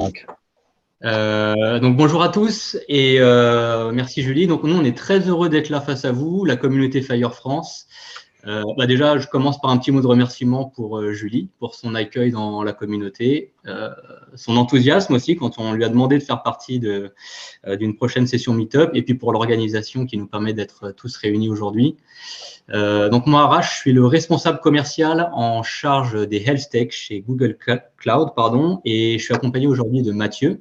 Donc bonjour à tous et merci Julie. Donc nous on est très heureux d'être là face à vous, la communauté Fire France. Déjà je commence par un petit mot de remerciement pour Julie, pour son accueil dans la communauté, son enthousiasme aussi quand on lui a demandé de faire partie d'une prochaine session Meetup et puis pour l'organisation qui nous permet d'être tous réunis aujourd'hui. Donc moi, Arash, je suis le responsable commercial en charge des Health Tech chez Google Cloud, et je suis accompagné aujourd'hui de Mathieu,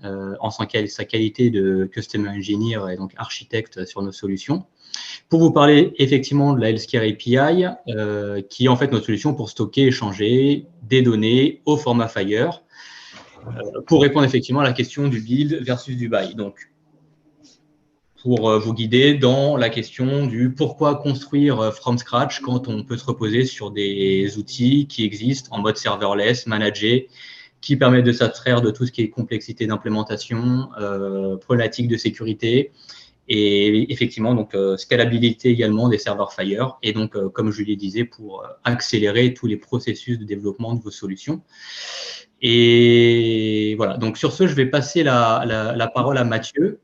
en sa qualité de Customer Engineer et donc architecte sur nos solutions, pour vous parler effectivement de la Healthcare API, qui est en fait notre solution pour stocker et échanger des données au format Fire, pour répondre effectivement à la question du build versus du buy. Donc, pour vous guider dans la question du pourquoi construire from scratch quand on peut se reposer sur des outils qui existent en mode serverless, managé, qui permettent de s'abstraire de tout ce qui est complexité d'implémentation, problématique de sécurité et effectivement donc scalabilité également des serveurs Fire et donc comme je le disais pour accélérer tous les processus de développement de vos solutions. Et voilà, donc sur ce, je vais passer la parole à Mathieu,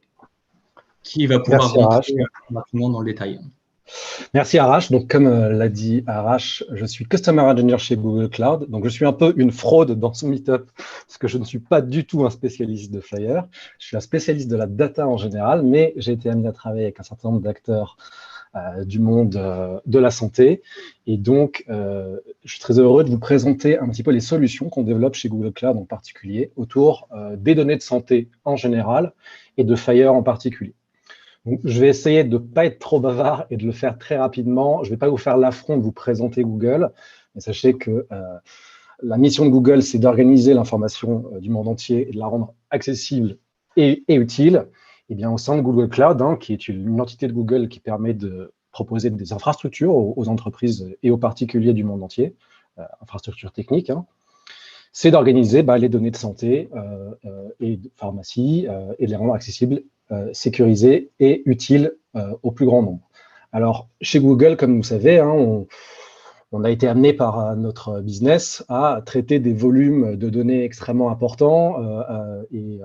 qui va pouvoir rentrer rapidement dans le détail. Merci Arash. Donc comme l'a dit Arash, je suis Customer Engineer chez Google Cloud. Donc je suis un peu une fraude dans son meetup parce que je ne suis pas du tout un spécialiste de Fire. Je suis un spécialiste de la data en général, mais j'ai été amené à travailler avec un certain nombre d'acteurs du monde de la santé. Et donc, je suis très heureux de vous présenter un petit peu les solutions qu'on développe chez Google Cloud en particulier autour des données de santé en général et de Fire en particulier. Donc, je vais essayer de ne pas être trop bavard et de le faire très rapidement. Je ne vais pas vous faire l'affront de vous présenter Google, mais sachez que la mission de Google, c'est d'organiser l'information du monde entier et de la rendre accessible et utile. Et bien, au sein de Google Cloud, qui est une entité de Google qui permet de proposer des infrastructures aux entreprises et aux particuliers du monde entier, infrastructures techniques, c'est d'organiser les données de santé et de pharmacie et de les rendre accessibles, sécurisées et utiles au plus grand nombre. Alors, chez Google, comme vous savez, on a été amené par notre business à traiter des volumes de données extrêmement importants et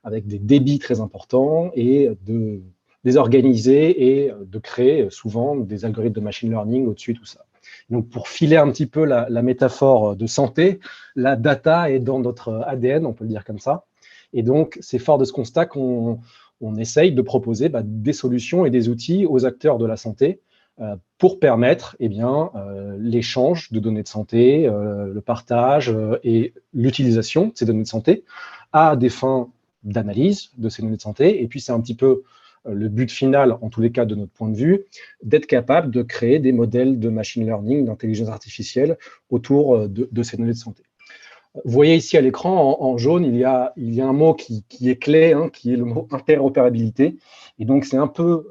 avec des débits très importants et de les organiser et de créer souvent des algorithmes de machine learning au-dessus de tout ça. Donc, pour filer un petit peu la métaphore de santé, la data est dans notre ADN, on peut le dire comme ça. Et donc, c'est fort de ce constat qu'on essaye de proposer des solutions et des outils aux acteurs de la santé pour permettre l'échange de données de santé, le partage et l'utilisation de ces données de santé à des fins d'analyse de ces données de santé. Et puis, c'est un petit peu le but final, en tous les cas de notre point de vue, d'être capable de créer des modèles de machine learning, d'intelligence artificielle autour de ces données de santé. Vous voyez ici à l'écran, en jaune, il y a un mot qui est clé, qui est le mot interopérabilité. Et donc, c'est un peu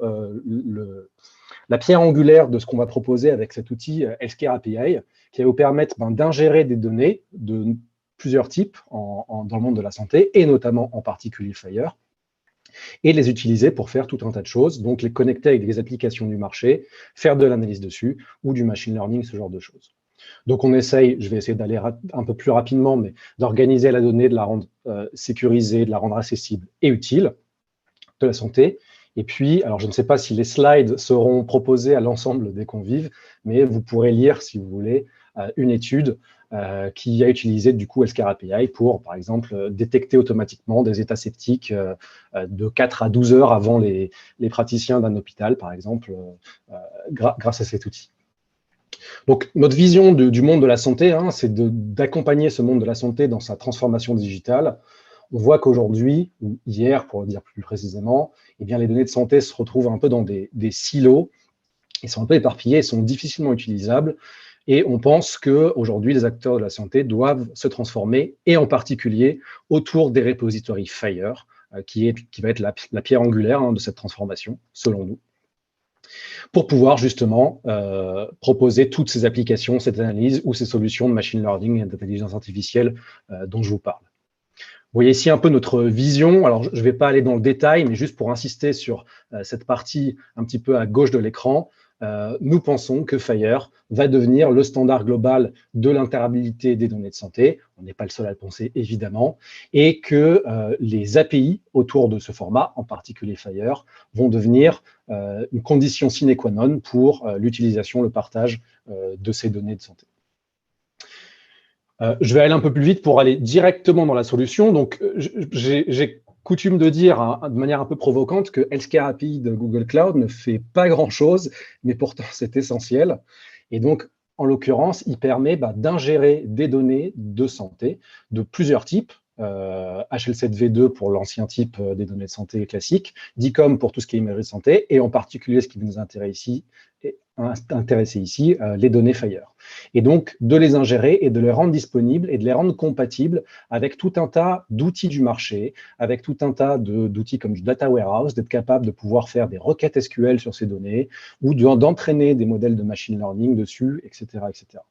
la pierre angulaire de ce qu'on va proposer avec cet outil Healthcare API, qui va vous permettre d'ingérer des données de plusieurs types dans le monde de la santé, et notamment en particulier Fire, et les utiliser pour faire tout un tas de choses, donc les connecter avec des applications du marché, faire de l'analyse dessus, ou du machine learning, ce genre de choses. Donc on essaye, je vais essayer d'aller un peu plus rapidement, mais d'organiser la donnée, de la rendre sécurisée, de la rendre accessible et utile de la santé. Et puis, alors je ne sais pas si les slides seront proposés à l'ensemble des convives, mais vous pourrez lire, si vous voulez, une étude qui a utilisé du coup Healthcare API pour, par exemple, détecter automatiquement des états septiques de 4 à 12 heures avant les praticiens d'un hôpital, par exemple, grâce à cet outil. Donc, notre vision du monde de la santé, c'est d'accompagner ce monde de la santé dans sa transformation digitale. On voit qu'aujourd'hui, ou hier, pour le dire plus précisément, les données de santé se retrouvent un peu dans des silos, ils sont un peu éparpillés, ils sont difficilement utilisables, et on pense qu'aujourd'hui, les acteurs de la santé doivent se transformer, et en particulier autour des repositories Fire, qui va être la pierre angulaire de cette transformation, selon nous, pour pouvoir justement proposer toutes ces applications, cette analyse ou ces solutions de machine learning et d'intelligence artificielle dont je vous parle. Vous voyez ici un peu notre vision. Alors, je ne vais pas aller dans le détail, mais juste pour insister sur cette partie un petit peu à gauche de l'écran, nous pensons que Fire va devenir le standard global de l'interopérabilité des données de santé. On n'est pas le seul à le penser, évidemment, et que les API autour de ce format, en particulier Fire, vont devenir une condition sine qua non pour l'utilisation, le partage de ces données de santé. Je vais aller un peu plus vite pour aller directement dans la solution. Donc, j'ai coutume de dire de manière un peu provocante que Healthcare API de Google Cloud ne fait pas grand-chose, mais pourtant c'est essentiel. Et donc, en l'occurrence, il permet d'ingérer des données de santé de plusieurs types. HL7V2 pour l'ancien type des données de santé classiques, DICOM pour tout ce qui est imagerie de santé, et en particulier ce qui nous intéresse ici, les données Fire. Et donc, de les ingérer et de les rendre disponibles et de les rendre compatibles avec tout un tas d'outils du marché, avec tout un tas d'outils comme du Data Warehouse, d'être capable de pouvoir faire des requêtes SQL sur ces données ou d'entraîner des modèles de machine learning dessus, etc., etc.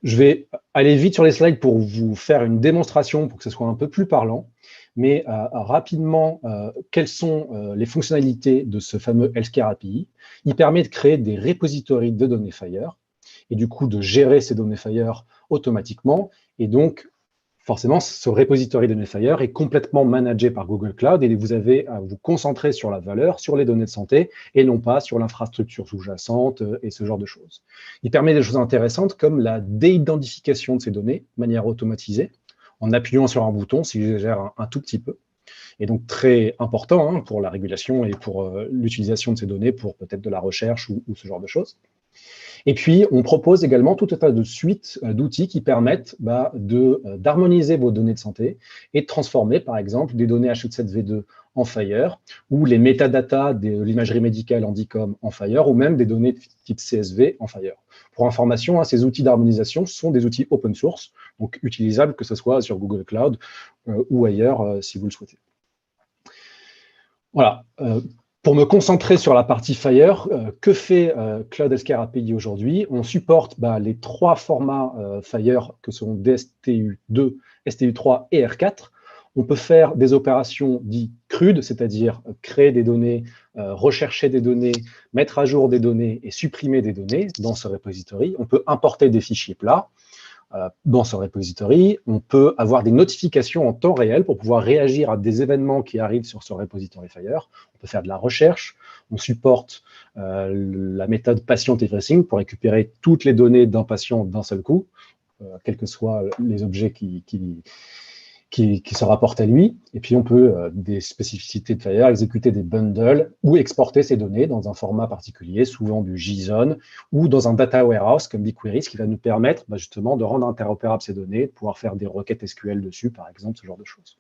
Je vais aller vite sur les slides pour vous faire une démonstration pour que ce soit un peu plus parlant. Mais rapidement, quelles sont les fonctionnalités de ce fameux Healthcare API? Il permet de créer des repositories de données Fire et du coup de gérer ces données Fire automatiquement. Et donc, forcément, ce repository de données Fire est complètement managé par Google Cloud et vous avez à vous concentrer sur la valeur, sur les données de santé et non pas sur l'infrastructure sous-jacente et ce genre de choses. Il permet des choses intéressantes comme la déidentification de ces données de manière automatisée en appuyant sur un bouton si je gère un tout petit peu. Et donc très important pour la régulation et pour l'utilisation de ces données pour peut-être de la recherche ou ce genre de choses. Et puis, on propose également tout un tas de suites d'outils qui permettent d'harmoniser vos données de santé et de transformer, par exemple, des données H7V2 en Fire, ou les métadatas de l'imagerie médicale en DICOM en Fire, ou même des données de type CSV en Fire. Pour information, ces outils d'harmonisation sont des outils open source, donc utilisables que ce soit sur Google Cloud ou ailleurs, si vous le souhaitez. Voilà. Pour me concentrer sur la partie Fire, que fait Cloud Healthcare API aujourd'hui? On supporte les trois formats Fire que sont DSTU2, STU3 et R4. On peut faire des opérations dites crudes, c'est-à-dire créer des données, rechercher des données, mettre à jour des données et supprimer des données dans ce repository. On peut importer des fichiers plats dans ce repository. On peut avoir des notifications en temps réel pour pouvoir réagir à des événements qui arrivent sur ce repository Fire. On peut faire de la recherche. On supporte la méthode patient everything pour récupérer toutes les données d'un patient d'un seul coup, quels que soient les objets qui se rapportent à lui. Et puis, on peut, des spécificités de Fire, exécuter des bundles ou exporter ces données dans un format particulier, souvent du JSON, ou dans un data warehouse comme BigQuery, ce qui va nous permettre justement de rendre interopérables ces données, de pouvoir faire des requêtes SQL dessus, par exemple, ce genre de choses.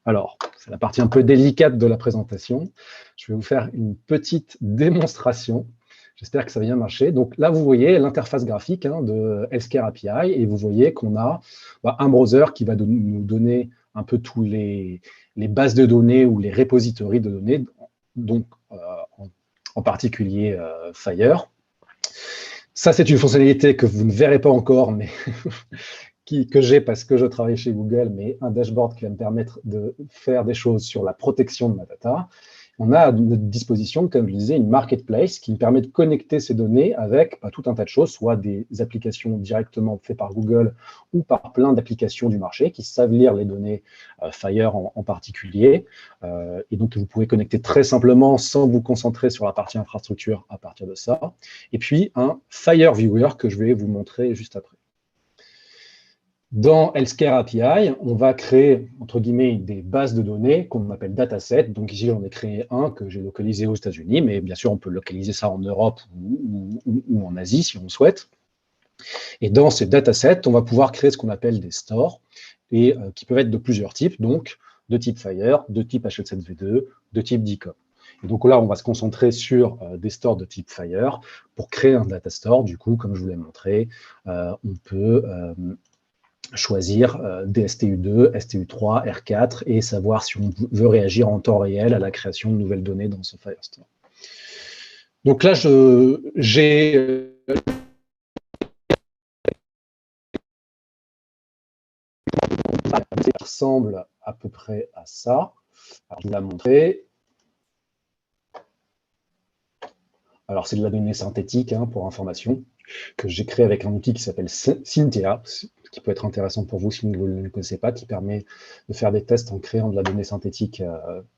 Alors, c'est la partie un peu délicate de la présentation. Je vais vous faire une petite démonstration. J'espère que ça va bien marcher. Donc là, vous voyez l'interface graphique de Healthcare API et vous voyez qu'on a un browser qui va nous donner un peu tous les bases de données ou les repositories de données, donc en particulier Fire. Ça, c'est une fonctionnalité que vous ne verrez pas encore, mais que j'ai parce que je travaille chez Google, mais un dashboard qui va me permettre de faire des choses sur la protection de ma data. On a à notre disposition, comme je le disais, une marketplace qui me permet de connecter ces données avec tout un tas de choses, soit des applications directement faites par Google ou par plein d'applications du marché qui savent lire les données Fire en particulier. Et donc, vous pouvez connecter très simplement sans vous concentrer sur la partie infrastructure à partir de ça. Et puis, un Fire Viewer que je vais vous montrer juste après. Dans Healthcare API, on va créer, entre guillemets, des bases de données qu'on appelle datasets. Donc ici, j'en ai créé un que j'ai localisé aux États-Unis, mais bien sûr, on peut localiser ça en Europe ou en Asie, si on le souhaite. Et dans ces datasets, on va pouvoir créer ce qu'on appelle des stores, et qui peuvent être de plusieurs types, donc de type Fire, de type HL7V2, de type DICOM. Et donc là, on va se concentrer sur des stores de type Fire. Pour créer un data store, du coup, comme je vous l'ai montré, on peut choisir des STU2, STU3, R4 et savoir si on veut réagir en temps réel à la création de nouvelles données dans ce Firestore. Donc là, j'ai ça ressemble à peu près à ça. Alors, je vais la montrer. Alors, c'est de la donnée synthétique, hein, pour information, que j'ai créé avec un outil qui s'appelle Cynthia, qui peut être intéressant pour vous si vous ne le connaissez pas, qui permet de faire des tests en créant de la donnée synthétique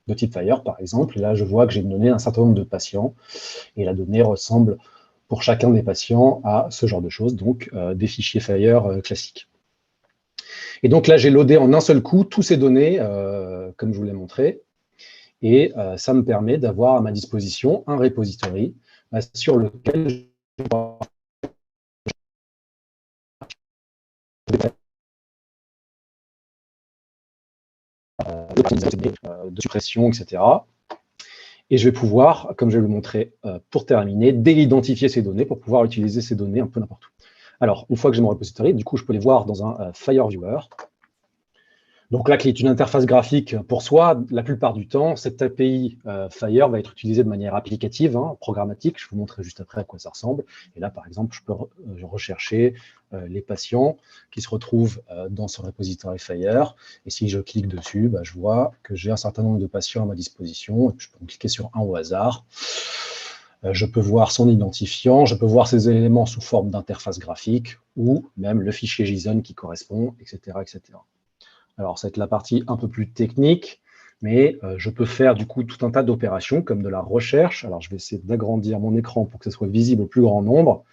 de type Fire, par exemple. Et là, je vois que j'ai donné un certain nombre de patients, et la donnée ressemble pour chacun des patients à ce genre de choses, donc des fichiers Fire classiques. Et donc là, j'ai loadé en un seul coup tous ces données, comme je vous l'ai montré, et ça me permet d'avoir à ma disposition un repository sur lequel je vais pouvoir de suppression, etc. Et je vais pouvoir, comme je vais le montrer pour terminer, déidentifier ces données pour pouvoir utiliser ces données un peu n'importe où. Alors, une fois que j'ai mon repository, du coup, je peux les voir dans un Fire Viewer. Donc là, qui est une interface graphique pour soi, la plupart du temps, cette API Fire va être utilisée de manière applicative, hein, programmatique. Je vais vous montrer juste après à quoi ça ressemble. Et là, par exemple, je peux rechercher les patients qui se retrouvent dans ce repository Fire. Et si je clique dessus, je vois que j'ai un certain nombre de patients à ma disposition. Et puis, je peux cliquer sur un au hasard. Je peux voir son identifiant, je peux voir ces éléments sous forme d'interface graphique ou même le fichier JSON qui correspond, etc., etc. Alors, ça va être la partie un peu plus technique, mais je peux faire du coup tout un tas d'opérations comme de la recherche. Alors, je vais essayer d'agrandir mon écran pour que ce soit visible au plus grand nombre.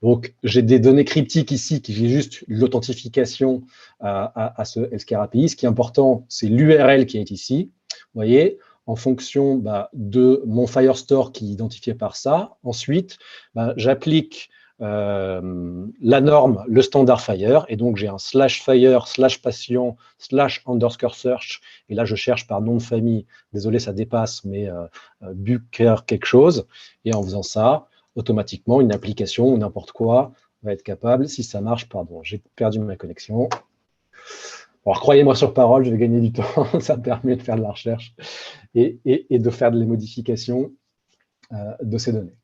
Donc, j'ai des données cryptiques ici qui j'ai juste l'authentification à ce Healthcare API. Ce qui est important, c'est l'URL qui est ici. Vous voyez, en fonction de mon Firestore qui est identifié par ça. Ensuite, j'applique la norme, le standard Fire, et donc j'ai un /Fire, /patient, /_search, et là je cherche par nom de famille, désolé ça dépasse, mais Bucher quelque chose, et en faisant ça, automatiquement une application ou n'importe quoi va être capable, si ça marche, pardon, j'ai perdu ma connexion. Alors croyez-moi sur parole, je vais gagner du temps, ça me permet de faire de la recherche et de faire des modifications de ces données.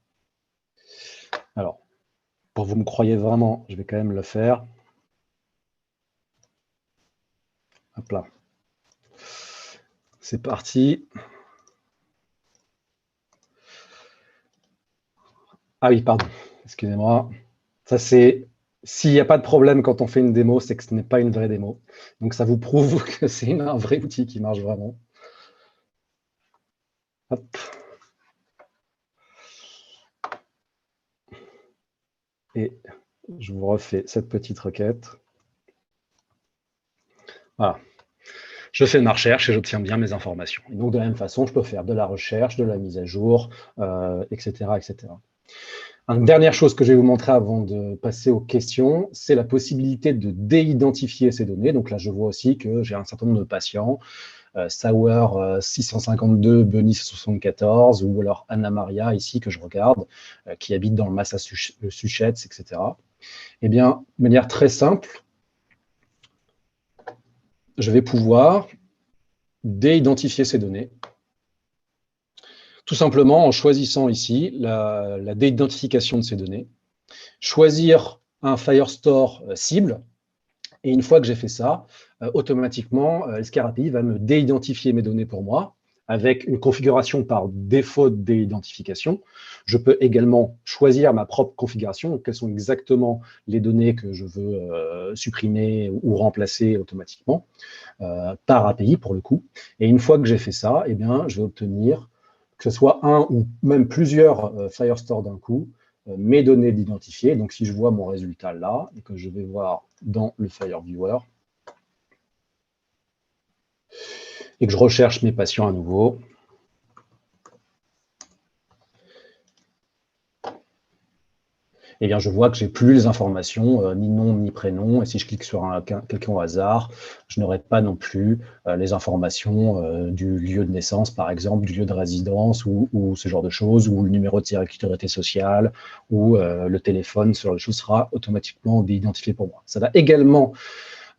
Alors, pour vous me croyez vraiment, je vais quand même le faire. Hop là. C'est parti. Ah oui, pardon, excusez-moi. Ça, c'est... S'il n'y a pas de problème quand on fait une démo, c'est que ce n'est pas une vraie démo. Donc, ça vous prouve que c'est un vrai outil qui marche vraiment. Hop. Et je vous refais cette petite requête. Voilà. Je fais ma recherche et j'obtiens bien mes informations. Et donc, de la même façon, je peux faire de la recherche, de la mise à jour, etc., etc. Une dernière chose que je vais vous montrer avant de passer aux questions, c'est la possibilité de déidentifier ces données. Donc là, je vois aussi que j'ai un certain nombre de patients, Sauer 652, Bunny 74, ou alors Anna Maria, ici, que je regarde, qui habite dans le Massachusetts, etc. Eh bien, de manière très simple, je vais pouvoir déidentifier ces données, tout simplement en choisissant ici la déidentification de ces données, choisir un Firestore cible, et une fois que j'ai fait ça, automatiquement, Healthcare API va me déidentifier mes données pour moi, avec une configuration par défaut de déidentification. Je peux également choisir ma propre configuration, quelles sont exactement les données que je veux supprimer ou remplacer automatiquement, par API pour le coup. Et une fois que j'ai fait ça, eh bien, je vais obtenir que ce soit un ou même plusieurs Firestore d'un coup, mes données d'identifier. Donc, si je vois mon résultat là, et que je vais voir dans le Fire Viewer, et que je recherche mes patients à nouveau, eh bien, je vois que je n'ai plus les informations, ni nom, ni prénom. Et si je clique sur quelqu'un au hasard, je n'aurai pas non plus les informations du lieu de naissance, par exemple, du lieu de résidence ou ce genre de choses, ou le numéro de sécurité sociale, ou le téléphone, ce genre de choses sera automatiquement déidentifié pour moi. Ça va également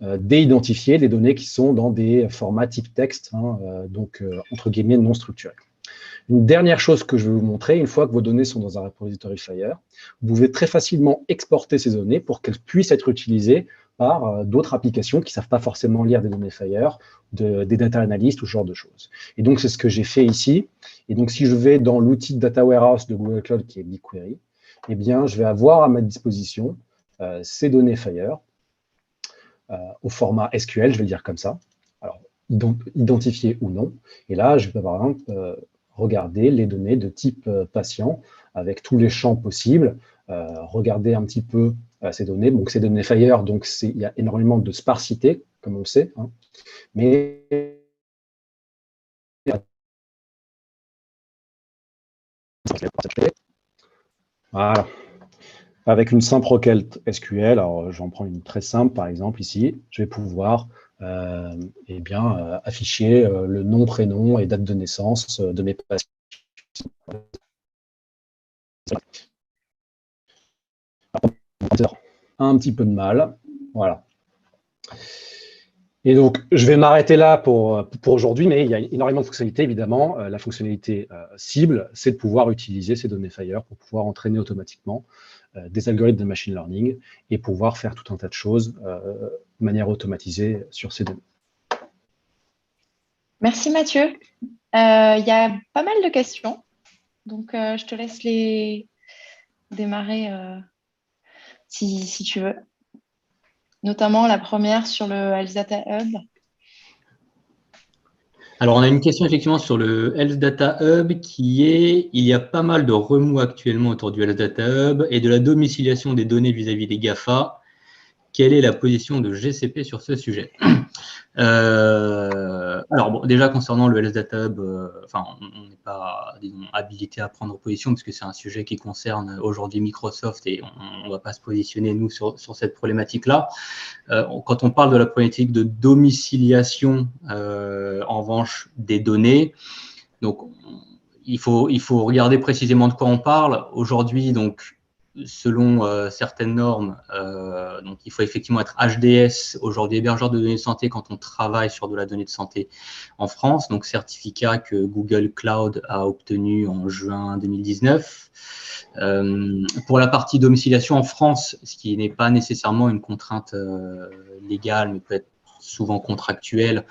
déidentifier les données qui sont dans des formats type texte, hein, donc entre guillemets non structurés. Une dernière chose que je vais vous montrer, une fois que vos données sont dans un repository Fire, vous pouvez très facilement exporter ces données pour qu'elles puissent être utilisées par d'autres applications qui ne savent pas forcément lire des données Fire, des data analysts ou ce genre de choses. Et donc, c'est ce que j'ai fait ici. Et donc, si je vais dans l'outil de Data Warehouse de Google Cloud qui est BigQuery, eh bien, je vais avoir à ma disposition ces données Fire au format SQL, je vais le dire comme ça. Alors, identifié ou non. Et là, je vais par exemple regarder les données de type patient avec tous les champs possibles, regarder un petit peu ces données. Donc, ces données Fire, donc il y a énormément de sparsité, comme on le sait, hein, mais voilà. Avec une simple requête SQL, alors j'en prends une très simple, par exemple, ici, je vais pouvoir afficher le nom, prénom et date de naissance de mes patients. Un petit peu de mal, voilà. Et donc, je vais m'arrêter là pour aujourd'hui, mais il y a énormément de fonctionnalités, évidemment. La fonctionnalité cible, c'est de pouvoir utiliser ces données Fire pour pouvoir entraîner automatiquement des algorithmes de machine learning et pouvoir faire tout un tas de choses de manière automatisée sur ces données. Merci Mathieu. Il y a pas mal de questions, donc je te laisse les démarrer si tu veux. Notamment la première sur le Health Data Hub. Alors, on a une question effectivement sur le Health Data Hub qui est, il y a pas mal de remous actuellement autour du Health Data Hub et de la domiciliation des données vis-à-vis des GAFA. Quelle est la position de GCP sur ce sujet? Alors, bon, déjà, concernant le Health Data Hub, on n'est pas, disons, habilité à prendre position parce que c'est un sujet qui concerne aujourd'hui Microsoft et on ne va pas se positionner, nous, sur cette problématique-là. Quand on parle de la problématique de domiciliation, en revanche, des données, donc, il faut regarder précisément de quoi on parle. Aujourd'hui, donc, selon certaines normes, donc il faut effectivement être HDS, aujourd'hui hébergeur de données de santé, quand on travaille sur de la donnée de santé en France, donc certificat que Google Cloud a obtenu en juin 2019. Pour la partie domiciliation en France, ce qui n'est pas nécessairement une contrainte légale, mais peut être souvent contractuelle,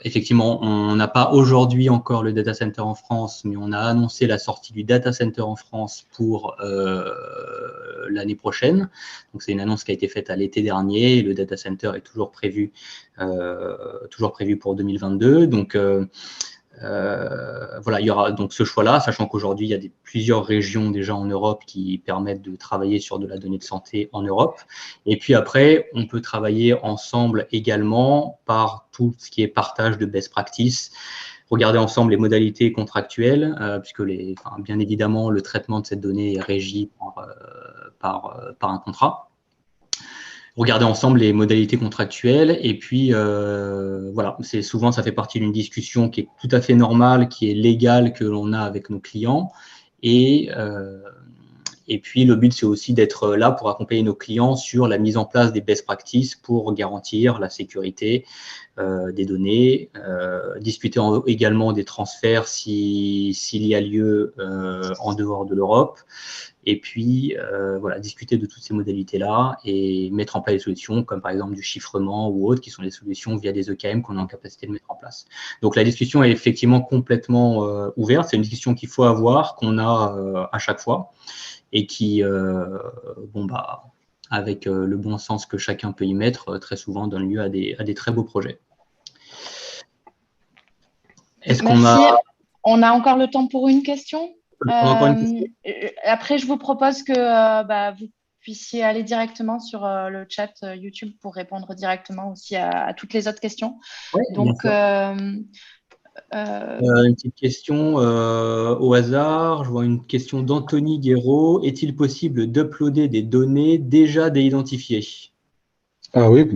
effectivement, on n'a pas aujourd'hui encore le data center en France, mais on a annoncé la sortie du data center en France pour l'année prochaine. Donc, c'est une annonce qui a été faite à l'été dernier. Et le data center est toujours prévu pour 2022. Donc, voilà, il y aura donc ce choix-là, sachant qu'aujourd'hui, il y a plusieurs régions déjà en Europe qui permettent de travailler sur de la donnée de santé en Europe. Et puis après, on peut travailler ensemble également par tout ce qui est partage de best practice, regarder ensemble les modalités contractuelles, puisque bien évidemment, le traitement de cette donnée est régi par un contrat. Regarder ensemble les modalités contractuelles et puis voilà, souvent ça fait partie d'une discussion qui est tout à fait normale, qui est légale, que l'on a avec nos clients et puis le but c'est aussi d'être là pour accompagner nos clients sur la mise en place des best practices pour garantir la sécurité des données, discuter également des transferts s'il y a lieu en dehors de l'Europe. Et puis, voilà, discuter de toutes ces modalités-là et mettre en place des solutions comme par exemple du chiffrement ou autres, qui sont des solutions via des EKM qu'on est en capacité de mettre en place. Donc, la discussion est effectivement complètement ouverte. C'est une discussion qu'il faut avoir, qu'on a à chaque fois et qui, avec le bon sens que chacun peut y mettre, très souvent donne lieu à des très beaux projets. Merci. On a encore le temps pour une question? Après, je vous propose que vous puissiez aller directement sur le chat YouTube pour répondre directement aussi à toutes les autres questions. Oui, donc, une petite question au hasard. Je vois une question d'Anthony Guéraud. Est-il possible d'uploader des données déjà déidentifiées? Ah oui,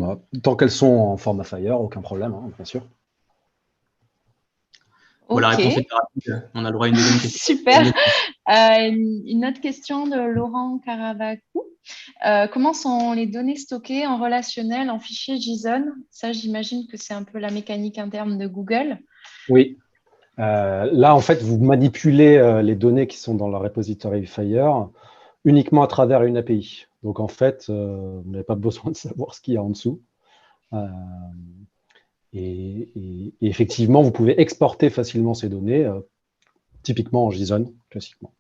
tant qu'elles sont en format Fire, aucun problème, hein, bien sûr. Bon, la réponse est rapide. On a le droit à une deuxième question. Super. Une autre question de Laurent Caravacu. Comment sont les données stockées en relationnel, en fichier JSON? Ça, j'imagine que c'est un peu la mécanique interne de Google. Oui. Là, en fait, vous manipulez les données qui sont dans le repository Fire uniquement à travers une API. Donc, en fait, vous n'avez pas besoin de savoir ce qu'il y a en dessous. Et effectivement, vous pouvez exporter facilement ces données, typiquement en JSON, classiquement.